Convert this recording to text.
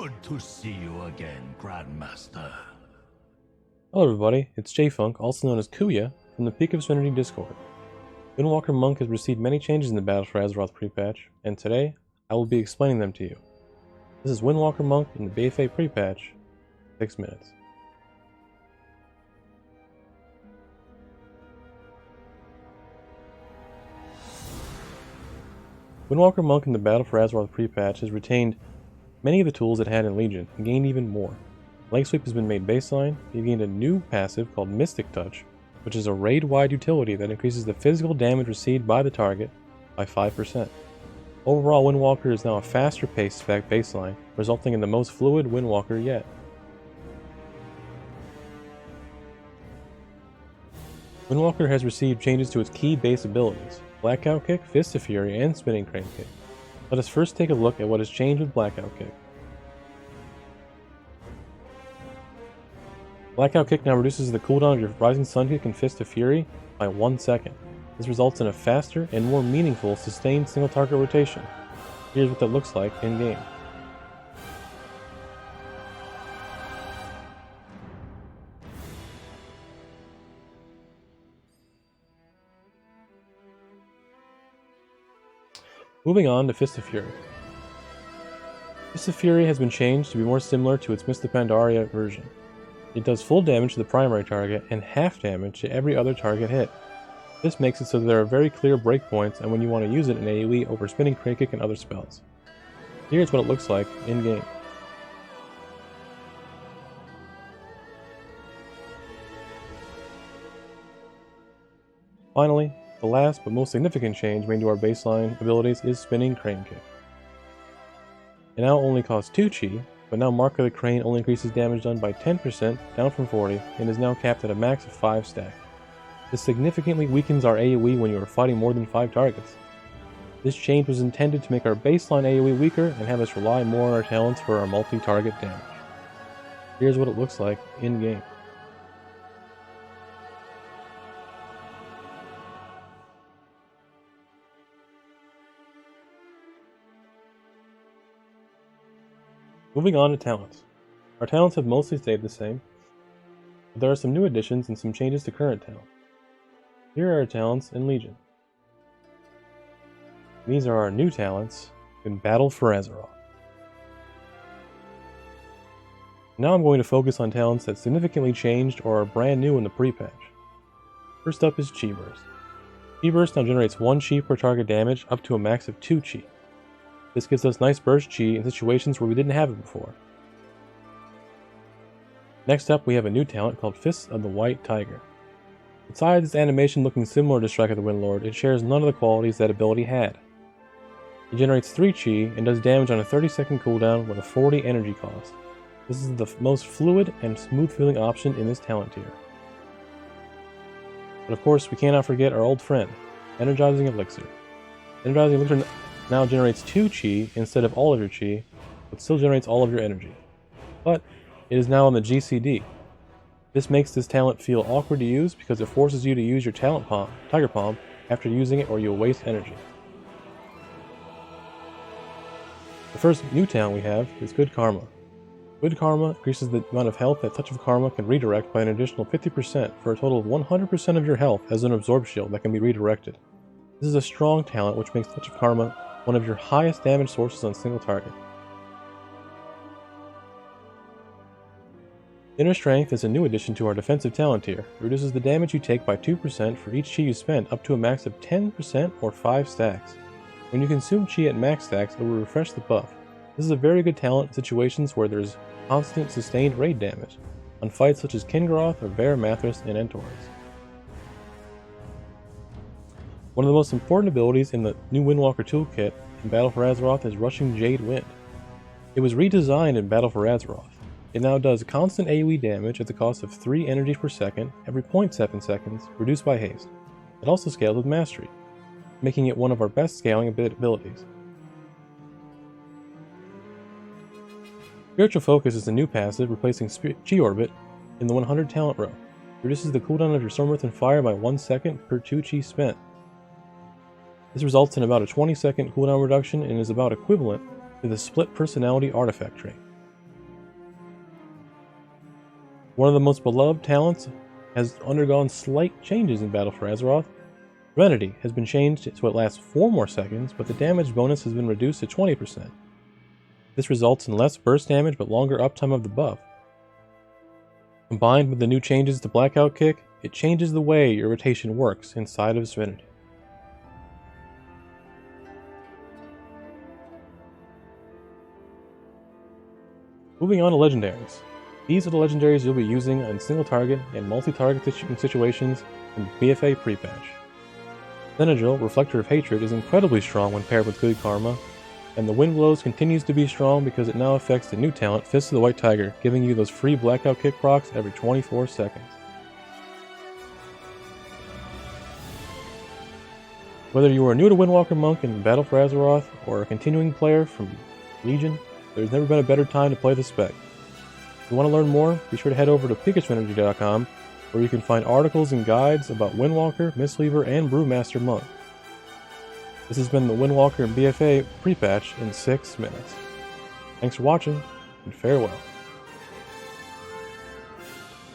Good to see you again, Grandmaster. Hello everybody, it's J-Funk, also known as Kuya, from the Peak of Serenity Discord. Windwalker Monk has received many changes in the Battle for Azeroth Prepatch, and today, I will be explaining them to you. This is Windwalker Monk in the BfA Prepatch, 6 minutes. Windwalker Monk in the Battle for Azeroth Prepatch has retained many of the tools it had in Legion, and gained even more. Leg Sweep has been made baseline. He gained a new passive called Mystic Touch, which is a raid-wide utility that increases the physical damage received by the target by 5%. Overall, Windwalker is now a faster paced spec baseline, resulting in the most fluid Windwalker yet. Windwalker has received changes to its key base abilities: Blackout Kick, Fist of Fury, and Spinning Crane Kick. Let us first take a look at what has changed with Blackout Kick. Blackout Kick now reduces the cooldown of your Rising Sun Kick and Fist of Fury by 1 second. This results in a faster and more meaningful sustained single target rotation. Here's what that looks like in game. Moving on to Fist of Fury. Fist of Fury has been changed to be more similar to its Mr. Pandaria version. It does full damage to the primary target and half damage to every other target hit. This makes it so that there are very clear breakpoints and when you want to use it in AoE over Spinning Crane Kick and other spells. Here's what it looks like in game. Finally, the last but most significant change made to our baseline abilities is Spinning Crane Kick. It now only costs 2 chi, but now Mark of the Crane only increases damage done by 10%, down from 40, and is now capped at a max of 5 stack. This significantly weakens our AoE when you are fighting more than 5 targets. This change was intended to make our baseline AoE weaker and have us rely more on our talents for our multi-target damage. Here's what it looks like in game. Moving on to talents. Our talents have mostly stayed the same, but there are some new additions and some changes to current talent. Here are our talents in Legion. These are our new talents in Battle for Azeroth. Now I'm going to focus on talents that significantly changed or are brand new in the pre-patch. First up is Chi Burst. Chi Burst now generates 1 chi per target damage up to a max of 2 chi. This gives us nice burst chi in situations where we didn't have it before. Next up, we have a new talent called Fists of the White Tiger. Besides its animation looking similar to Strike of the Windlord, it shares none of the qualities that ability had. It generates 3 chi and does damage on a 30-second cooldown with a 40 energy cost. This is the most fluid and smooth feeling option in this talent tier. But of course, we cannot forget our old friend, Energizing Elixir. Energizing Elixir now generates 2 chi instead of all of your chi, but still generates all of your energy. But it is now on the GCD. This makes this talent feel awkward to use because it forces you to use your talent palm, Tiger Palm, after using it or you'll waste energy. The first new talent we have is Good Karma. Good Karma increases the amount of health that Touch of Karma can redirect by an additional 50% for a total of 100% of your health as an Absorb Shield that can be redirected. This is a strong talent which makes Touch of Karma one of your highest damage sources on single target. Inner Strength is a new addition to our defensive talent tier. It reduces the damage you take by 2% for each chi you spend up to a max of 10% or 5 stacks. When you consume chi at max stacks, it will refresh the buff. This is a very good talent in situations where there is constant sustained raid damage, on fights such as Kingaroth or Bear Mathras and Entor's. One of the most important abilities in the new Windwalker toolkit in Battle for Azeroth is Rushing Jade Wind. It was redesigned in Battle for Azeroth. It now does constant AoE damage at the cost of 3 energy per second every 0.7 seconds, reduced by haste. It also scales with Mastery, making it one of our best scaling abilities. Spiritual Focus is a new passive replacing Chi Orbit in the 100 talent row. It reduces the cooldown of your Storm Earth and Fire by 1 second per 2 chi spent. This results in about a 20-second cooldown reduction and is about equivalent to the Split Personality artifact trait. One of the most beloved talents has undergone slight changes in Battle for Azeroth. Serenity has been changed so it lasts 4 more seconds, but the damage bonus has been reduced to 20%. This results in less burst damage but longer uptime of the buff. Combined with the new changes to Blackout Kick, it changes the way your rotation works inside of Serenity. Moving on to Legendaries. These are the Legendaries you'll be using on single target and multi-target situations in BfA Prepatch. Senegil, Reflector of Hatred, is incredibly strong when paired with good karma, and the Wind Blows continues to be strong because it now affects the new talent Fist of the White Tiger, giving you those free Blackout Kick procs every 24 seconds. Whether you are new to Windwalker Monk in Battle for Azeroth or a continuing player from Legion, there's never been a better time to play the spec. If you want to learn more, be sure to head over to PikachuEnergy.com, where you can find articles and guides about Windwalker, Mistweaver, and Brewmaster Monk. This has been the Windwalker and BfA Prepatch in 6 minutes. Thanks for watching, and farewell.